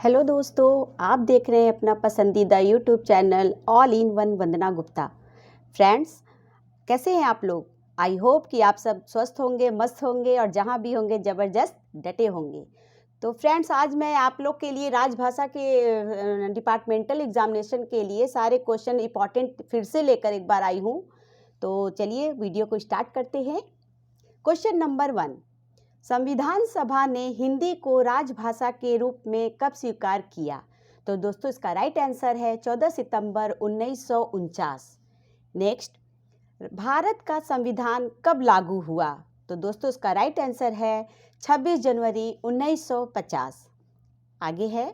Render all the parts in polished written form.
Hello दोस्तों, आप देख रहे हैं अपना पसंदीदा YouTube channel all in one Vandana Gupta. Friends, कैसे हैं आप लोग? आई होप कि आप सब स्वस्थ होंगे, मस्त होंगे और जहां भी होंगे ज़बरदस्त डटे होंगे। तो फ्रेंड्स, आज मैं आप लोग के लिए राजभाषा के डिपार्टमेंटल एग्जामिनेशन के लिए सारे क्वेश्चन इंपॉर्टेंट फिर से लेकर एक बार आई हूँ। तो चलिए वीडियो को स्टार्ट करते हैं। क्वेश्चन नंबर 1, संविधान सभा ने हिंदी को राजभाषा के रूप में कब स्वीकार किया? तो दोस्तों, इसका राइट आंसर है 14 सितंबर 1949। नेक्स्ट, भारत का संविधान कब लागू हुआ? तो दोस्तों, इसका राइट आंसर है 26 जनवरी 1950। आगे है,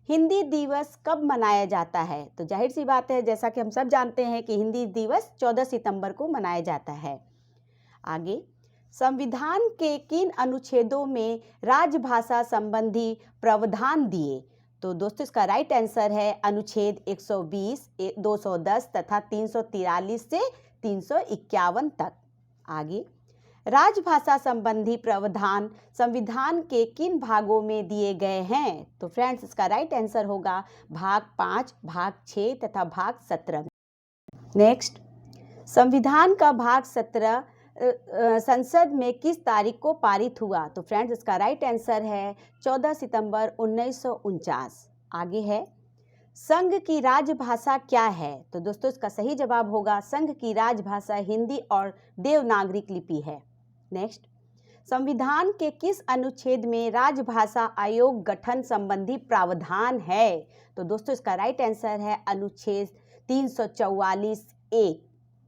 हिंदी दिवस कब मनाया जाता है? तो जाहिर सी बात है, जैसा कि हम सब जानते हैं कि हिंदी दिवस 14 सितंबर को मनाया जाता है। आगे, संविधान के किन अनुच्छेदों में राजभाषा संबंधी प्रावधान दिए? तो दोस्तों, इसका राइट आंसर है अनुच्छेद 120, 210 तथा 343 से 351 तक। आगे, राजभाषा संबंधी प्रावधान संविधान के किन भागों में दिए गए हैं? तो फ्रेंड्स, इसका राइट आंसर होगा भाग 5, भाग 6 तथा भाग 17। नेक्स्ट, संविधान का भाग 17 संसद में किस तारीख को पारित हुआ? तो फ्रेंड्स, इसका राइट आंसर है 14 सितंबर 1949। आगे है, संघ की राजभाषा क्या है? तो दोस्तों, इसका सही जवाब होगा संघ की राजभाषा हिंदी और देवनागरिक लिपि है। नेक्स्ट, संविधान के किस अनुच्छेद में राजभाषा आयोग गठन संबंधी प्रावधान है? तो दोस्तों, इसका राइट आंसर है अनुच्छेद 344(1).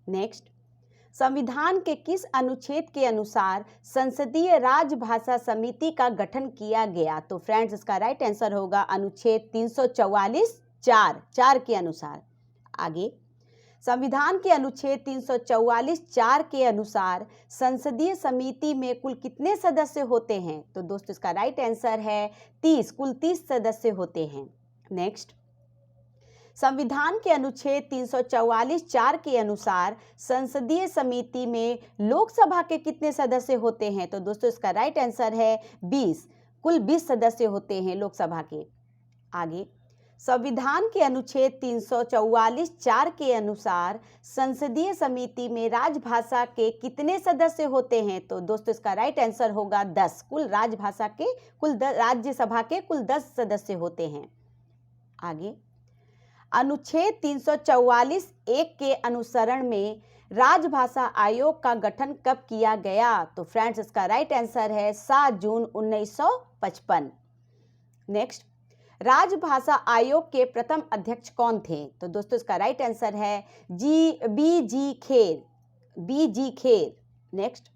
नेक्स्ट, संविधान के किस अनुच्छेद के अनुसार संसदीय राजभाषा समिति का गठन किया गया? तो फ्रेंड्स, इसका राइट आंसर होगा अनुच्छेद 344(4) के अनुसार। आगे, संविधान के अनुच्छेद 344(4) के अनुसार संसदीय समिति में कुल कितने सदस्य होते हैं? तो दोस्तों, इसका राइट आंसर है 30, कुल 30 सदस्य होते हैं। नेक्स्ट, संविधान के अनुच्छेद 344(4) के अनुसार संसदीय समिति में लोकसभा के कितने सदस्य होते हैं? तो दोस्तों, इसका राइट आंसर है 20, कुल 20 सदस्य होते हैं लोकसभा के। आगे, संविधान के अनुच्छेद 344(4) के अनुसार संसदीय समिति में राजभाषा के कितने सदस्य होते हैं? तो दोस्तों, इसका राइट आंसर होगा 10, कुल राजभाषा के राज्यसभा के कुल 10 सदस्य होते हैं। आगे, अनुच्छेद 344(1) के अनुसरण में राजभाषा आयोग का गठन कब किया गया? तो फ्रेंड्स, इसका राइट आंसर है 7 जून 1955। नेक्स्ट, राजभाषा आयोग के प्रथम अध्यक्ष कौन थे? तो दोस्तों, इसका राइट आंसर है बी जी खेर। नेक्स्ट,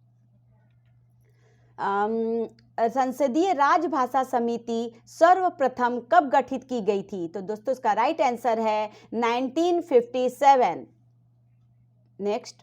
संसदीय राजभाषा समिति सर्वप्रथम कब गठित की गई थी? तो दोस्तों, इसका राइट आंसर है 1957। नेक्स्ट,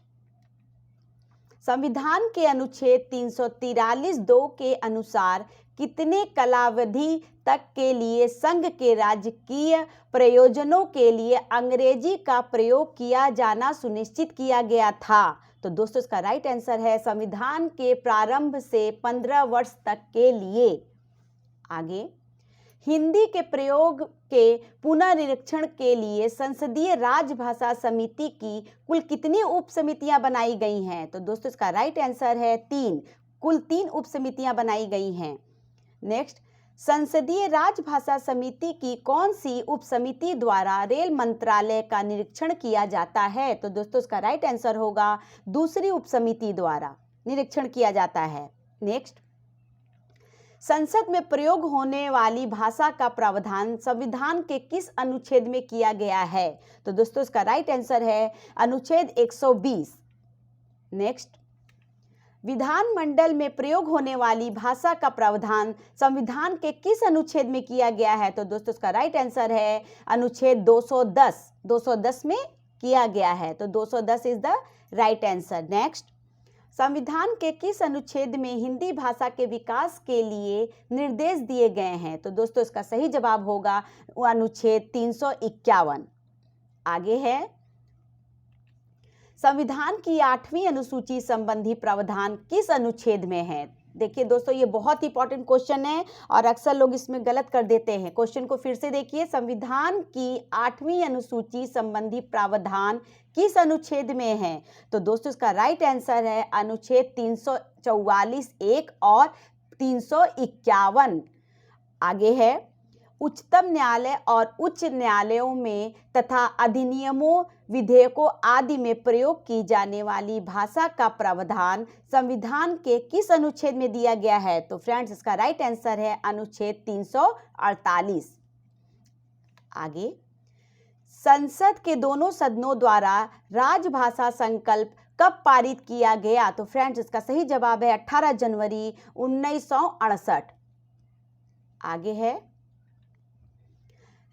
संविधान के अनुच्छेद 343(2) के अनुसार कितने कालावधि तक के लिए संघ के राजकीय प्रयोजनों के लिए अंग्रेजी का प्रयोग किया जाना सुनिश्चित किया गया था? तो दोस्तों, इसका राइट आंसर है संविधान के प्रारंभ से 15 वर्ष तक के लिए। आगे, हिंदी के प्रयोग के पुनर्निरीक्षण के लिए संसदीय राजभाषा समिति की कुल कितनी उप समितियां बनाई गई हैं? तो दोस्तों, इसका राइट आंसर है 3, कुल 3 उप समितियां बनाई गई हैं। नेक्स्ट, संसदीय राजभाषा समिति की कौन सी उप समिति द्वारा रेल मंत्रालय का निरीक्षण किया जाता है? तो दोस्तों, इसका राइट आंसर होगा दूसरी उप समिति द्वारा निरीक्षण किया जाता है। नेक्स्ट, संसद में प्रयोग होने वाली भाषा का प्रावधान संविधान के किस अनुच्छेद में किया गया है? तो दोस्तों, इसका राइट आंसर है अनुच्छेद 120। नेक्स्ट, विधानमंडल में प्रयोग होने वाली भाषा का प्रावधान संविधान के किस अनुच्छेद में किया गया है? तो दोस्तों, इसका राइट आंसर है अनुच्छेद 210 में किया गया है। तो 210 is the right answer. Next, संविधान के किस अनुच्छेद में हिंदी भाषा के विकास के लिए निर्देश दिए गए हैं? तो दोस्तों, इसका सही जवाब होगा अनुच्छेद 351। आगे है, संविधान की 8वीं अनुसूची संबंधी प्रावधान किस अनुच्छेद में है? देखिए दोस्तों, ये बहुत इंपॉर्टेंट क्वेश्चन है और अक्सर लोग इसमें गलत कर देते हैं। क्वेश्चन को फिर से देखिए, संविधान की 8वीं अनुसूची संबंधी प्रावधान किस अनुच्छेद में है? तो दोस्तों इसका राइट आंसर है अनुच्छेद 344 1 और 351। आगे है, उच्चतम न्यायालय और उच्च न्यायालयों में तथा अधिनियमों, विधेयकों आदि में प्रयोग की जाने वाली भाषा का प्रावधान संविधान के किस अनुच्छेद में दिया गया है? तो फ्रेंड्स इसका राइट आंसर है अनुच्छेद 348। आगे, संसद के दोनों सदनों द्वारा राजभाषा संकल्प कब पारित किया गया? तो फ्रेंड्स इसका सही जवाब है 18 जनवरी 1968। आगे है,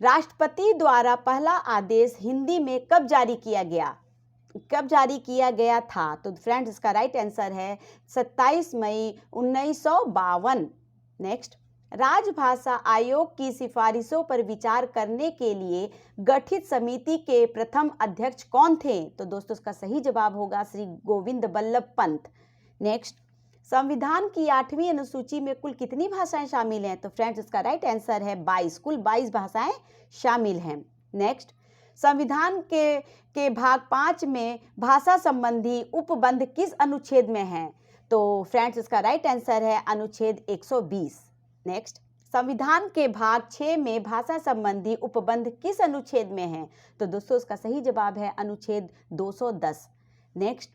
राष्ट्रपति द्वारा पहला आदेश हिंदी में कब जारी किया गया? कब जारी किया गया था? तो फ्रेंड्स इसका राइट आंसर है 27 मई 1952। नेक्स्ट, राजभाषा आयोग की सिफारिशों पर विचार करने के लिए गठित समिति के प्रथम अध्यक्ष कौन थे? तो दोस्तों इसका सही जवाब होगा श्री गोविंद बल्लभ पंत। नेक्स्ट, संविधान की 8वीं अनुसूची में कुल कितनी भाषाएं शामिल हैं? तो फ्रेंड्स इसका राइट आंसर है 22। कुल 22 भाषाएं शामिल हैं। नेक्स्ट, संविधान के भाग 5 में भाषा संबंधी उपबंध किस अनुच्छेद में है? तो फ्रेंड्स इसका राइट आंसर है अनुच्छेद 120। नेक्स्ट, संविधान के भाग 6 में भाषा संबंधी उपबंध किस अनुच्छेद में है? तो दोस्तों इसका सही जवाब है अनुच्छेद 210। नेक्स्ट,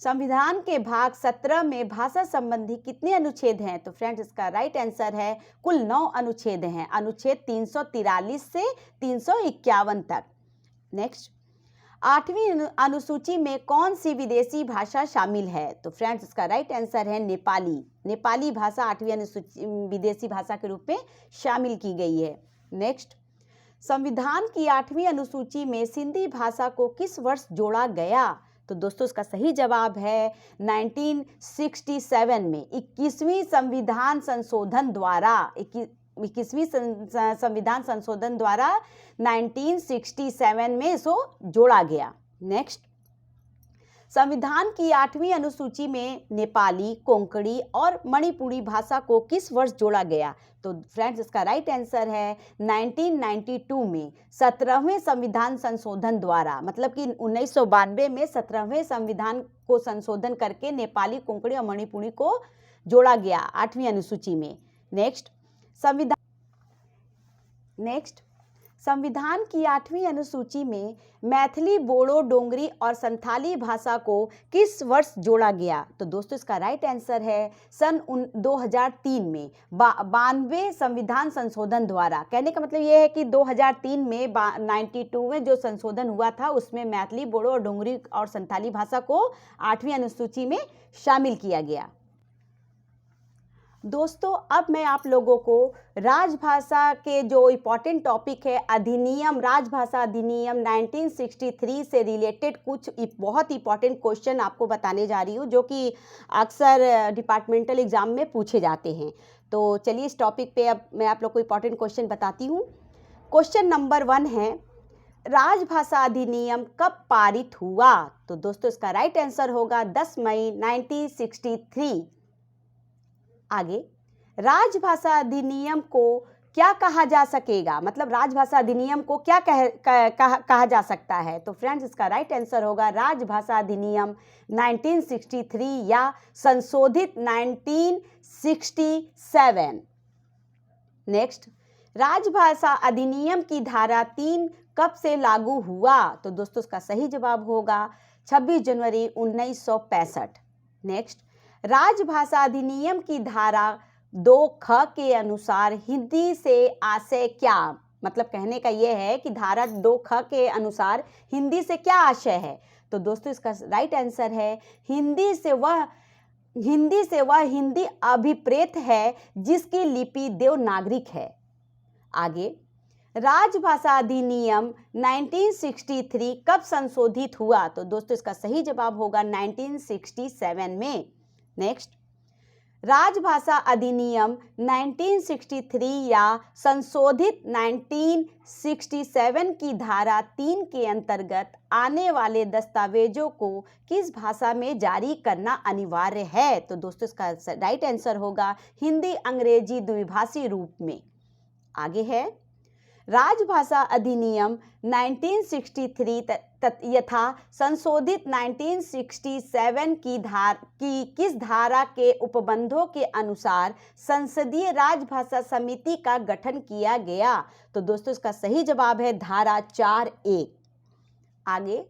संविधान के भाग 17 में भाषा संबंधी कितने अनुच्छेद हैं? तो फ्रेंड्स इसका राइट आंसर है कुल 9 अनुच्छेद हैं, अनुच्छेद 343 से 351 तक। नेक्स्ट, 8वीं अनुसूची में कौन सी विदेशी भाषा शामिल है? तो फ्रेंड्स इसका राइट आंसर है नेपाली। नेपाली भाषा 8वीं अनुसूची विदेशी भाषा के रूप में शामिल की गई है। नेक्स्ट, संविधान की 8वीं अनुसूची में सिंधी भाषा को किस वर्ष जोड़ा गया? तो दोस्तों इसका सही जवाब है 1967 में 21वीं संविधान संशोधन द्वारा 21वीं संविधान संशोधन द्वारा 1967 में इसको जोड़ा गया। नेक्स्ट, संविधान की 8वीं अनुसूची में नेपाली, कोंकणी और मणिपुरी भाषा को किस वर्ष जोड़ा गया? तो फ्रेंड्स इसका राइट आंसर है 1992 में 17वें संविधान संशोधन द्वारा, मतलब कि 1992 में 17वें संविधान को संशोधन करके नेपाली, कोंकणी और मणिपुरी को जोड़ा गया 8वीं अनुसूची में। नेक्स्ट, संविधान की 8वीं अनुसूची में मैथिली, बोडो, डोंगरी और संथाली भाषा को किस वर्ष जोड़ा गया? तो दोस्तों इसका राइट आंसर है सन 2003 में 92वें संविधान संशोधन द्वारा। कहने का मतलब ये है कि 2003 में 92 में जो संशोधन हुआ था उसमें मैथिली, बोडो और डोंगरी और संथाली भाषा को 8वीं अनुसूची में शामिल किया गया। दोस्तों अब मैं आप लोगों को राजभाषा के जो इम्पॉर्टेंट टॉपिक है अधिनियम, राजभाषा अधिनियम 1963 से रिलेटेड कुछ बहुत इम्पॉर्टेंट क्वेश्चन आपको बताने जा रही हूँ जो कि अक्सर डिपार्टमेंटल एग्जाम में पूछे जाते हैं। तो चलिए इस टॉपिक पे अब मैं आप लोग को इम्पॉर्टेंट क्वेश्चन बताती हूँ। क्वेश्चन नंबर 1 है, राजभाषा अधिनियम कब पारित हुआ? तो दोस्तों इसका राइट आंसर होगा 10 मई 1963। आगे, राजभाषा अधिनियम को क्या कहा जा सकेगा? मतलब राजभाषा अधिनियम को क्या कहा जा सकता है? तो फ्रेंड्स इसका राइट आंसर होगा राजभाषा अधिनियम 1963 या संशोधित 1967। नेक्स्ट, राजभाषा अधिनियम की धारा 3 कब से लागू हुआ? तो दोस्तों इसका सही जवाब होगा 26 जनवरी 1965। नेक्स्ट, राजभाषा अधिनियम की धारा 2 ख के अनुसार हिंदी से आशय क्या? मतलब कहने का यह है कि धारा 2 ख के अनुसार हिंदी से क्या आशय है? तो दोस्तों इसका राइट आंसर है हिंदी से वह हिंदी अभिप्रेत है जिसकी लिपि देवनागरिक है। आगे, राजभाषा अधिनियम 1963 कब संशोधित हुआ? तो दोस्तों इसका सही जवाब होगा 1967 में। नेक्स्ट, राजभाषा अधिनियम 1963 या संशोधित 1967 की धारा 3 के अंतर्गत आने वाले दस्तावेजों को किस भाषा में जारी करना अनिवार्य है? तो दोस्तों इसका राइट आंसर होगा हिंदी अंग्रेजी द्विभाषी रूप में। आगे है राजभाषा अधिनियम 1963 यथा संशोधित 1967 की किस धारा के उपबंधों के अनुसार संसदीय राजभाषा समिति का गठन किया गया? तो दोस्तों इसका सही जवाब है धारा 4(1). आगे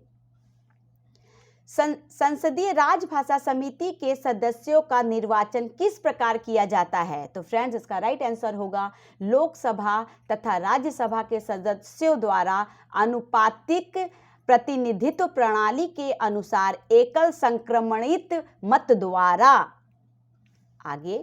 संसदीय राजभाषा समिति के सदस्यों का निर्वाचन किस प्रकार किया जाता है? तो फ्रेंड्स इसका राइट आंसर होगा लोकसभा तथा राज्यसभा के सदस्यों द्वारा अनुपातिक प्रतिनिधित्व प्रणाली के अनुसार एकल संक्रमणित मत द्वारा। आगे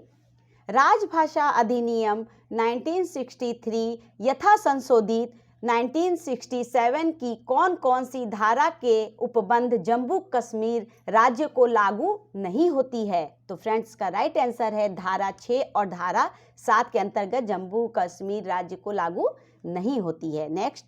राजभाषा अधिनियम 1963 यथा संशोधित 1967 की कौन कौन सी धारा के उपबंध जम्मू कश्मीर राज्य को लागू नहीं होती है? तो फ्रेंड्स का राइट आंसर है धारा 6 और धारा 7 के अंतर्गत जम्मू कश्मीर राज्य को लागू नहीं होती है। नेक्स्ट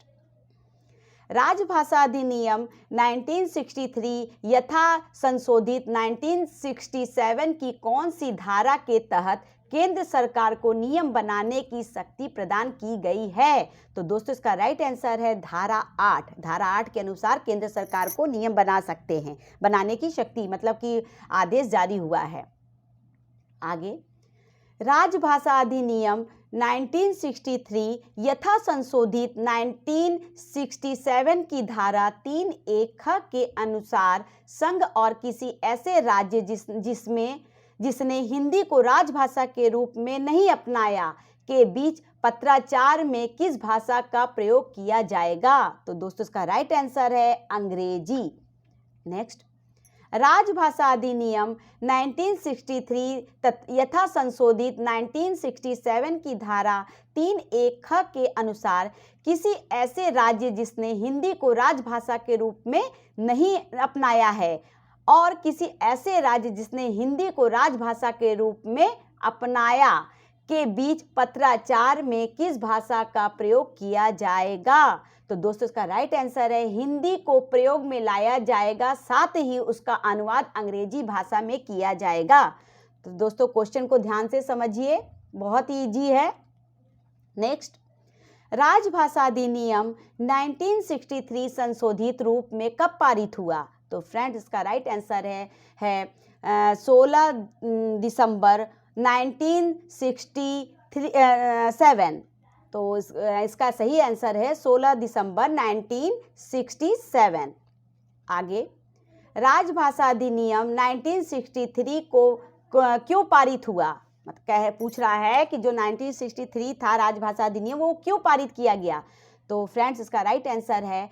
राजभाषा अधिनियम 1963 यथा संशोधित 1967 की कौन सी धारा के तहत केंद्र सरकार को नियम बनाने की शक्ति प्रदान की गई है? तो दोस्तों इसका राइट आंसर है धारा 8। धारा 8 के अनुसार केंद्र सरकार को नियम बना सकते हैं, बनाने की शक्ति मतलब कि आदेश जारी हुआ है। आगे राजभाषा अधिनियम 1963 यथा संशोधित 1967 की धारा 3(1) के अनुसार संघ और किसी ऐसे राज्य जिसने हिंदी को राजभाषा के रूप में नहीं अपनाया के बीच पत्राचार में किस भाषा का प्रयोग किया जाएगा? तो दोस्तों इसका राइट आंसर है अंग्रेजी। नेक्स्ट राजभाषा अधिनियम 1963 यथा संशोधित 1967 की धारा 3(1) के अनुसार किसी ऐसे राज्य जिसने हिंदी को राजभाषा के रूप में नहीं अपनाया है और किसी ऐसे राज्य जिसने हिंदी को राजभाषा के रूप में अपनाया के बीच पत्राचार में किस भाषा का प्रयोग किया जाएगा? तो दोस्तों इसका राइट आंसर है हिंदी को प्रयोग में लाया जाएगा, साथ ही उसका अनुवाद अंग्रेजी भाषा में किया जाएगा। तो दोस्तों क्वेश्चन को ध्यान से समझिए, बहुत ही इजी है। नेक्स्ट राजभाषा अधिनियम 1963 संशोधित रूप में कब पारित हुआ? तो फ्रेंड्स इसका राइट आंसर है 16 दिसंबर 1967। तो इसका सही आंसर है 16 दिसंबर 1967। आगे राजभाषा अधिनियम 1963 को क्यों पारित हुआ? पूछ रहा है कि जो 1963 था राजभाषा अधिनियम वो क्यों पारित किया गया? तो फ्रेंड्स इसका राइट आंसर है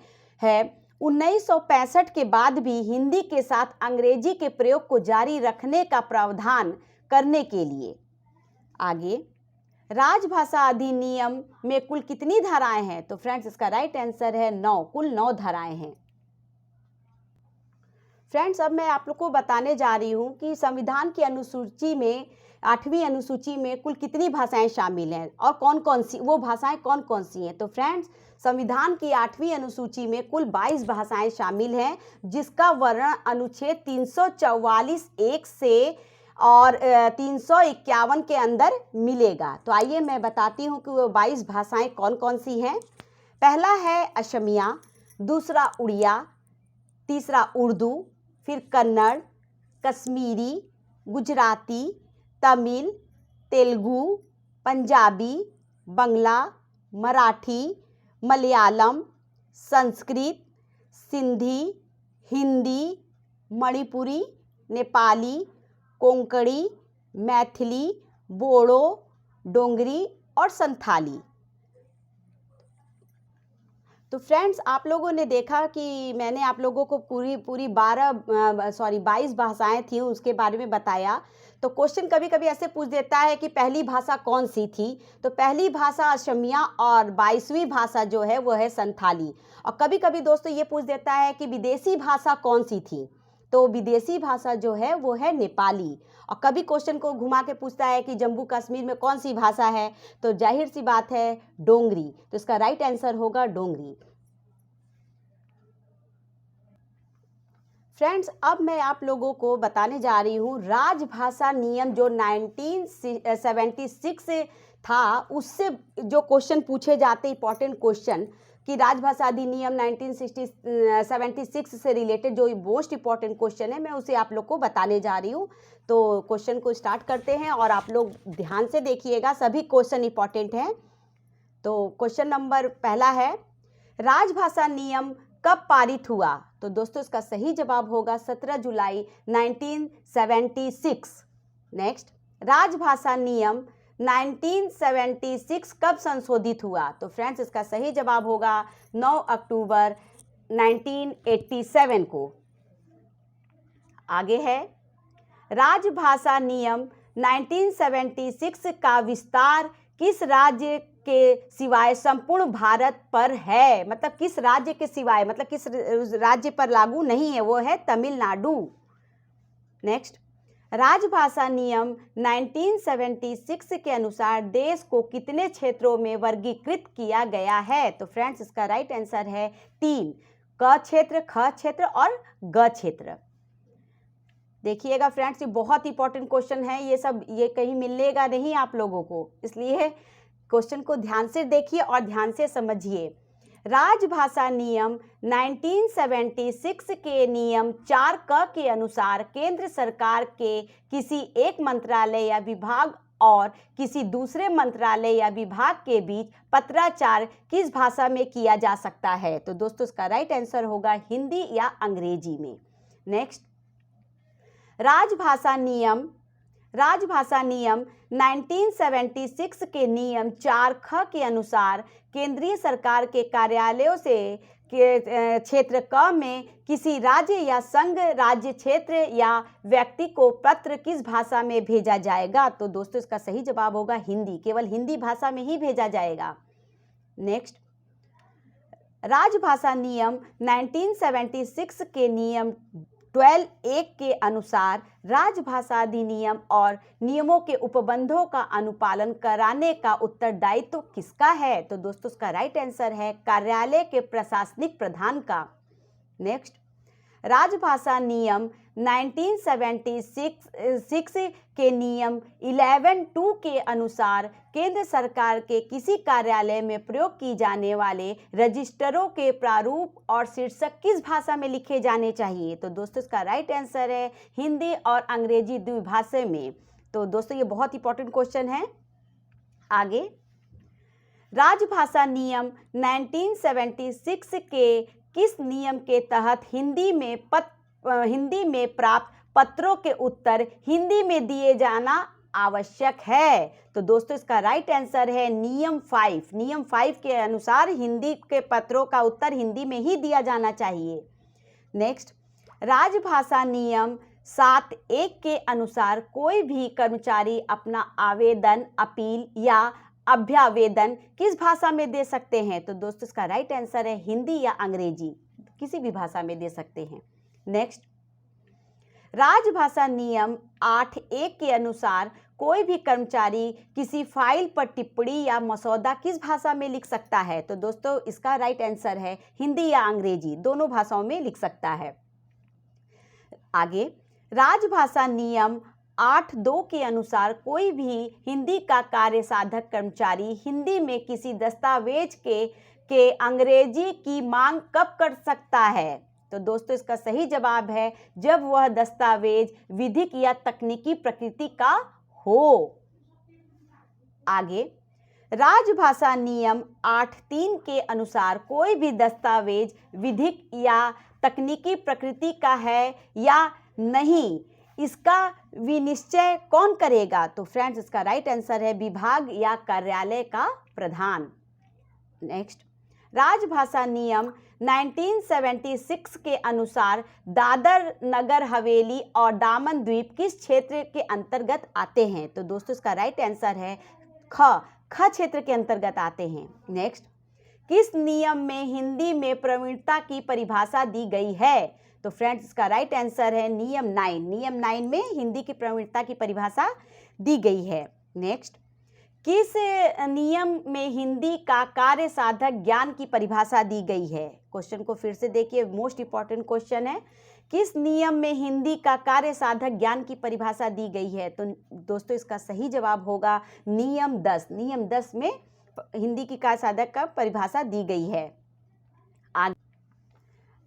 1965 के बाद भी हिंदी के साथ अंग्रेजी के प्रयोग को जारी रखने का प्रावधान करने के लिए। आगे राजभाषा अधिनियम में कुल कितनी धाराएं हैं? तो फ्रेंड्स इसका राइट आंसर है 9, कुल 9 धाराएं हैं। फ्रेंड्स अब मैं आप लोग को बताने जा रही हूं कि संविधान की अनुसूची में 8वीं अनुसूची में कुल कितनी भाषाएं शामिल हैं और कौन कौन सी वो भाषाएं कौन कौन सी हैं। तो फ्रेंड्स संविधान की 8वीं अनुसूची में कुल 22 भाषाएं शामिल हैं, जिसका वर्णन अनुच्छेद 344(1) से और 351 के अंदर मिलेगा। तो आइए मैं बताती हूँ कि वो 22 भाषाएं कौन कौन सी हैं। पहला है असमिया, दूसरा उड़िया, तीसरा उर्दू, फिर कन्नड़, कश्मीरी, गुजराती, तमिल, तेलुगु, पंजाबी, बंगला, मराठी, मलयालम, संस्कृत, सिंधी, हिंदी, मणिपुरी, नेपाली, कोंकणी, मैथिली, बोडो, डोंगरी और संथाली। तो फ्रेंड्स आप लोगों ने देखा कि मैंने आप लोगों को पूरी 22 भाषाएं थी उसके बारे में बताया। तो क्वेश्चन कभी कभी ऐसे पूछ देता है कि पहली भाषा कौन सी थी? तो पहली भाषा असमिया और 22वीं भाषा जो है वो है संथाली। और कभी कभी दोस्तों ये पूछ देता है कि विदेशी भाषा कौन सी थी? तो विदेशी भाषा जो है वो है नेपाली। और कभी क्वेश्चन को घुमा के पूछता है कि जम्मू कश्मीर में कौन सी भाषा है, तो जाहिर सी बात है डोंगरी। तो इसका राइट आंसर होगा डोंगरी। फ्रेंड्स, अब मैं आप लोगों को बताने जा रही हूँ राजभाषा नियम जो 1976 से था, उससे जो क्वेश्चन पूछे जाते इंपॉर्टेंट क्वेश्चन कि राजभाषा अधिनियम 1976 से रिलेटेड जो मोस्ट इंपॉर्टेंट क्वेश्चन है, मैं उसे आप लोग को बताने जा रही हूँ। तो क्वेश्चन को स्टार्ट करते हैं और आप लोग ध्यान से देखिएगा, सभी क्वेश्चन इंपॉर्टेंट हैं। तो क्वेश्चन नंबर पहला है, राजभाषा नियम कब पारित हुआ? तो दोस्तों इसका सही जवाब होगा 17 जुलाई 1976। नेक्स्ट, राजभाषा नियम 1976 कब संशोधित हुआ? तो फ्रेंड्स इसका सही जवाब होगा 9 अक्टूबर 1987 को। आगे है, राजभाषा नियम 1976 का विस्तार किस राज्य के सिवाय संपूर्ण भारत पर है? मतलब किस राज्य के सिवाय, मतलब किस राज्य पर लागू नहीं है, वो है तमिलनाडु। नेक्स्ट, राजभाषा नियम 1976 के अनुसार देश को कितने क्षेत्रों में वर्गीकृत किया गया है? तो फ्रेंड्स इसका राइट आंसर है 3, क क्षेत्र, ख क्षेत्र और ग क्षेत्र। देखिएगा फ्रेंड्स, ये बहुत इंपॉर्टेंट क्वेश्चन है, ये कहीं मिलेगा नहीं आप लोगों को, इसलिए क्वेश्चन को ध्यान से देखिए और ध्यान से समझिए। राजभाषा नियम 1976 के नियम 4 क के अनुसार केंद्र सरकार के किसी एक मंत्रालय या विभाग और किसी दूसरे मंत्रालय या विभाग के बीच पत्राचार किस भाषा में किया जा सकता है? तो दोस्तों इसका राइट आंसर होगा हिंदी या अंग्रेजी में। नेक्स्ट, राजभाषा नियम 1976 के नियम 4 ख के अनुसार केंद्रीय सरकार के कार्यालयों से क्षेत्र क में किसी राज्य या संघ राज्य क्षेत्र या व्यक्ति को पत्र किस भाषा में भेजा जाएगा? तो दोस्तों इसका सही जवाब होगा हिंदी, केवल हिंदी भाषा में ही भेजा जाएगा। नेक्स्ट, राजभाषा नियम 1976 के नियम 12(1) के अनुसार राजभाषा अधिनियम और नियमों के उपबंधों का अनुपालन कराने का उत्तरदायित्व किसका है? तो दोस्तों इसका राइट आंसर है कार्यालय के प्रशासनिक प्रधान का। नेक्स्ट, राजभाषा नियम 1976 के नियम 11(2) के अनुसार केंद्र सरकार के किसी कार्यालय में प्रयोग की जाने वाले रजिस्टरों के प्रारूप और शीर्षक किस भाषा में लिखे जाने चाहिए? तो दोस्तों इसका राइट आंसर है हिंदी और अंग्रेजी द्विभाषा में। तो दोस्तों ये बहुत इंपॉर्टेंट क्वेश्चन है। आगे, राजभाषा नियम 1976 के किस नियम के तहत हिंदी में प्राप्त पत्रों के उत्तर हिंदी में दिए जाना आवश्यक है? तो दोस्तों इसका राइट आंसर है नियम 5। नियम 5 के अनुसार हिंदी के पत्रों का उत्तर हिंदी में ही दिया जाना चाहिए। नेक्स्ट, राजभाषा नियम 7(1) के अनुसार कोई भी कर्मचारी अपना आवेदन, अपील या अभ्यावेदन किस भाषा में दे सकते हैं? तो दोस्तों इसका राइट आंसर है हिंदी या अंग्रेजी, किसी भी भाषा में दे सकते हैं। नेक्स्ट, राजभाषा नियम 8(1) के अनुसार कोई भी कर्मचारी किसी फाइल पर टिप्पणी या मसौदा किस भाषा में लिख सकता है? तो दोस्तों इसका राइट आंसर है हिंदी या अंग्रेजी, दोनों भाषाओं में लिख सकता है। आगे, राजभाषा नियम 8(2) के अनुसार कोई भी हिंदी का कार्य साधक कर्मचारी हिंदी में किसी दस्तावेज के अंग्रेजी की मांग कब कर सकता है? तो दोस्तों इसका सही जवाब है जब वह दस्तावेज विधिक या तकनीकी प्रकृति का हो। आगे, राजभाषा नियम 8(3) के अनुसार कोई भी दस्तावेज विधिक या तकनीकी प्रकृति का है या नहीं, इसका विनिश्चय कौन करेगा? तो फ्रेंड्स इसका राइट आंसर है विभाग या कार्यालय का प्रधान। नेक्स्ट, राजभाषा नियम 1976 के अनुसार दादर नगर हवेली और दामन द्वीप किस क्षेत्र के अंतर्गत आते हैं? तो दोस्तों इसका राइट आंसर है ख क्षेत्र के अंतर्गत आते हैं। नेक्स्ट, किस नियम में हिंदी में प्रवीणता की परिभाषा दी गई है? तो फ्रेंड्स इसका राइट आंसर है नियम 9। नियम 9 में हिंदी की प्रवीणता की परिभाषा दी गई है। नेक्स्ट, किस नियम में हिंदी का कार्य साधक ज्ञान की परिभाषा दी गई है? क्वेश्चन को फिर से देखिए, मोस्ट इंपॉर्टेंट क्वेश्चन है। किस नियम में हिंदी का कार्य साधक ज्ञान की परिभाषा दी गई है? तो दोस्तों इसका सही जवाब होगा नियम 10। नियम 10 में हिंदी की कार्य साधक का परिभाषा दी गई है।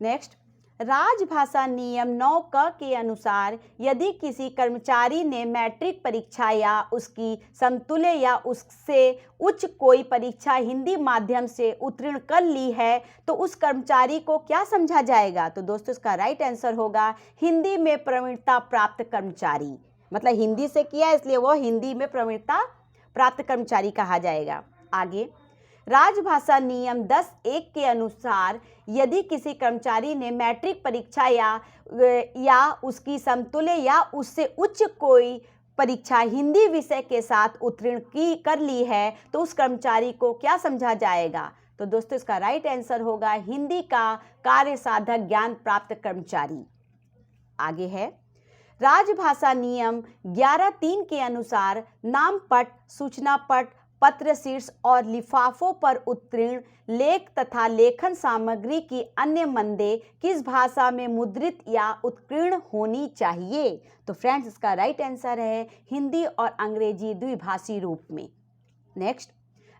नेक्स्ट, राजभाषा नियम 9 क के अनुसार यदि किसी कर्मचारी ने मैट्रिक परीक्षा या उसकी समतुल्य या उससे उच्च कोई परीक्षा हिंदी माध्यम से उत्तीर्ण कर ली है तो उस कर्मचारी को क्या समझा जाएगा? तो दोस्तों इसका राइट आंसर होगा हिंदी में प्रवीणता प्राप्त कर्मचारी। मतलब हिंदी से किया इसलिए वो हिंदी में प्रवीणता प्राप्त कर्मचारी कहा जाएगा। आगे, राजभाषा नियम 10(1) के अनुसार यदि किसी कर्मचारी ने मैट्रिक परीक्षा या उसकी समतुल्य या उससे उच्च कोई परीक्षा हिंदी विषय के साथ उत्तीर्ण कर ली है तो उस कर्मचारी को क्या समझा जाएगा? तो दोस्तों इसका राइट आंसर होगा हिंदी का कार्य साधक ज्ञान प्राप्त कर्मचारी। आगे है, राजभाषा नियम 11(3) के अनुसार नामपट, सूचना पट, पत्र शीर्ष और लिफाफों पर उत्तीर्ण लेख तथा लेखन सामग्री की अन्य मंदे किस भाषा में मुद्रित या उत्कीर्ण होनी चाहिए? तो फ्रेंड्स इसका राइट आंसर है हिंदी और अंग्रेजी द्विभाषी रूप में। नेक्स्ट,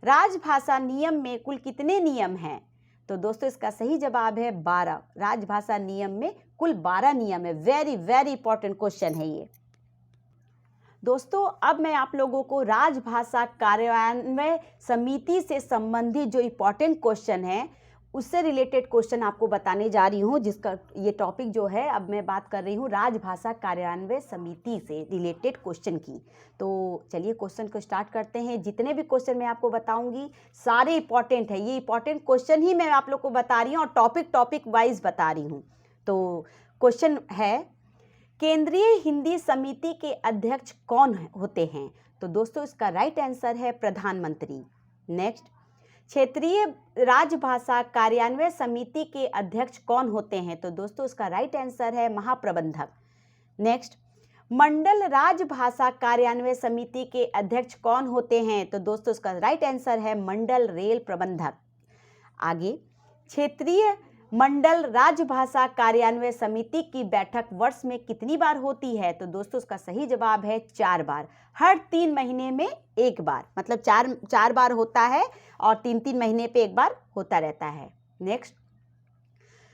राजभाषा नियम में कुल कितने नियम हैं? तो दोस्तों इसका सही जवाब है 12। राजभाषा नियम में कुल 12 नियम है। वेरी वेरी इंपॉर्टेंट क्वेश्चन है ये। दोस्तों अब मैं आप लोगों को राजभाषा कार्यान्वयन समिति से संबंधित जो इम्पोर्टेंट क्वेश्चन है उससे रिलेटेड क्वेश्चन आपको बताने जा रही हूँ, जिसका ये टॉपिक जो है अब मैं बात कर रही हूँ राजभाषा कार्यान्वयन समिति से रिलेटेड क्वेश्चन की। तो चलिए क्वेश्चन को स्टार्ट करते हैं। जितने भी क्वेश्चन मैं आपको बताऊंगी सारे इंपॉर्टेंट है। ये इंपॉर्टेंट क्वेश्चन ही मैं आप लोग को बता रही हूँ और टॉपिक वाइज बता रही हूँ। तो क्वेश्चन है, केंद्रीय हिंदी समिति के अध्यक्ष कौन होते हैं? तो दोस्तों इसका राइट आंसर है प्रधानमंत्री। नेक्स्ट, क्षेत्रीय राजभाषा कार्यान्वयन समिति के अध्यक्ष कौन होते हैं? तो दोस्तों इसका राइट आंसर है महाप्रबंधक। नेक्स्ट, मंडल राजभाषा कार्यान्वयन समिति के अध्यक्ष कौन होते हैं? तो दोस्तों इसका राइट आंसर है मंडल रेल प्रबंधक। आगे, क्षेत्रीय मंडल राजभाषा कार्यान्वयन समिति की बैठक वर्ष में कितनी बार होती है? तो दोस्तों इसका सही जवाब है 4 बार। हर 3 महीने में एक बार, मतलब चार बार होता है और 3-3 महीने पे एक बार होता रहता है। नेक्स्ट,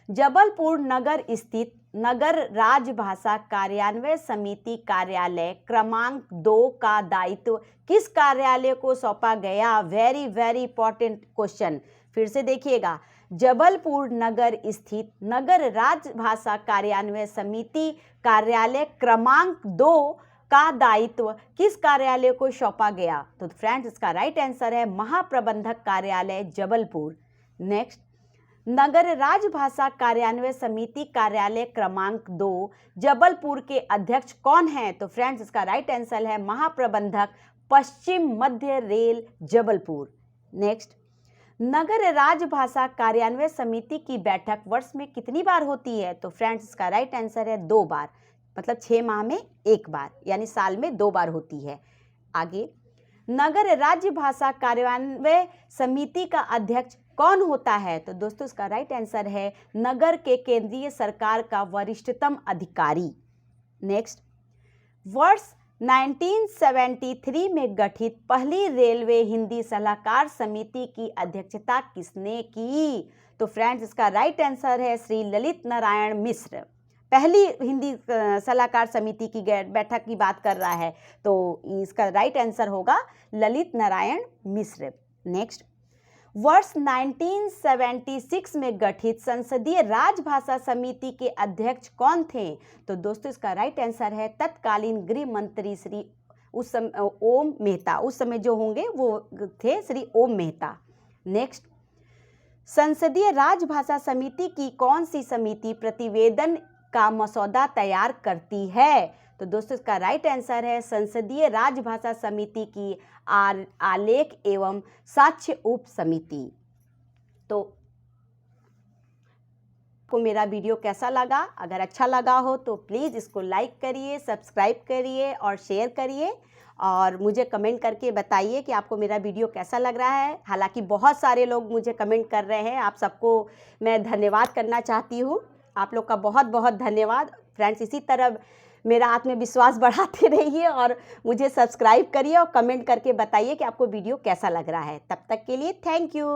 जबलपुर नगर स्थित नगर राजभाषा कार्यान्वयन समिति कार्यालय क्रमांक 2 का दायित्व किस कार्यालय को सौंपा गया? वेरी वेरी इंपॉर्टेंट क्वेश्चन, फिर से देखिएगा। जबलपुर नगर स्थित नगर राजभाषा कार्यान्वयन समिति कार्यालय क्रमांक 2 का दायित्व किस कार्यालय को सौंपा गया? तो फ्रेंड्स इसका राइट आंसर है महाप्रबंधक कार्यालय जबलपुर। नेक्स्ट, नगर राजभाषा कार्यान्वयन समिति कार्यालय क्रमांक 2 जबलपुर के अध्यक्ष कौन हैं? तो फ्रेंड्स इसका राइट आंसर है महाप्रबंधक पश्चिम मध्य रेल जबलपुर। नेक्स्ट, नगर राजभाषा कार्यान्वयन समिति की बैठक वर्ष में कितनी बार होती है? तो फ्रेंड्स इसका राइट आंसर है 2 बार, मतलब 6 माह में एक बार, यानी साल में 2 बार होती है। आगे, नगर राजभाषा कार्यान्वयन समिति का अध्यक्ष कौन होता है? तो दोस्तों इसका राइट आंसर है नगर के केंद्रीय सरकार का वरिष्ठतम अधिकारी। नेक्स्ट, वर्ष 1973 में गठित पहली रेलवे हिंदी सलाहकार समिति की अध्यक्षता किसने की? तो फ्रेंड्स इसका राइट आंसर है श्री ललित नारायण मिश्र। पहली हिंदी सलाहकार समिति की बैठक की बात कर रहा है, तो इसका राइट आंसर होगा ललित नारायण मिश्र। नेक्स्ट, वर्ष 1976 में गठित संसदीय राजभाषा समिति के अध्यक्ष कौन थे? तो दोस्तों इसका राइट आंसर है तत्कालीन गृह मंत्री श्री उस समय ओम मेहता। उस समय जो होंगे वो थे श्री ओम मेहता। नेक्स्ट, संसदीय राजभाषा समिति की कौन सी समिति प्रतिवेदन का मसौदा तैयार करती है? तो दोस्तों इसका राइट आंसर है संसदीय राजभाषा समिति की आलेख एवं साक्ष्य उप समिति। तो आपको मेरा वीडियो कैसा लगा? अगर अच्छा लगा हो तो प्लीज़ इसको लाइक करिए, सब्सक्राइब करिए और शेयर करिए और मुझे कमेंट करके बताइए कि आपको मेरा वीडियो कैसा लग रहा है। हालांकि बहुत सारे लोग मुझे कमेंट कर रहे हैं, आप सबको मैं धन्यवाद करना चाहती हूँ। आप लोग का बहुत बहुत धन्यवाद। फ्रेंड्स, इसी तरह मेरा आत्मविश्वास बढ़ाते रहिए और मुझे सब्सक्राइब करिए और कमेंट करके बताइए कि आपको वीडियो कैसा लग रहा है। तब तक के लिए थैंक यू।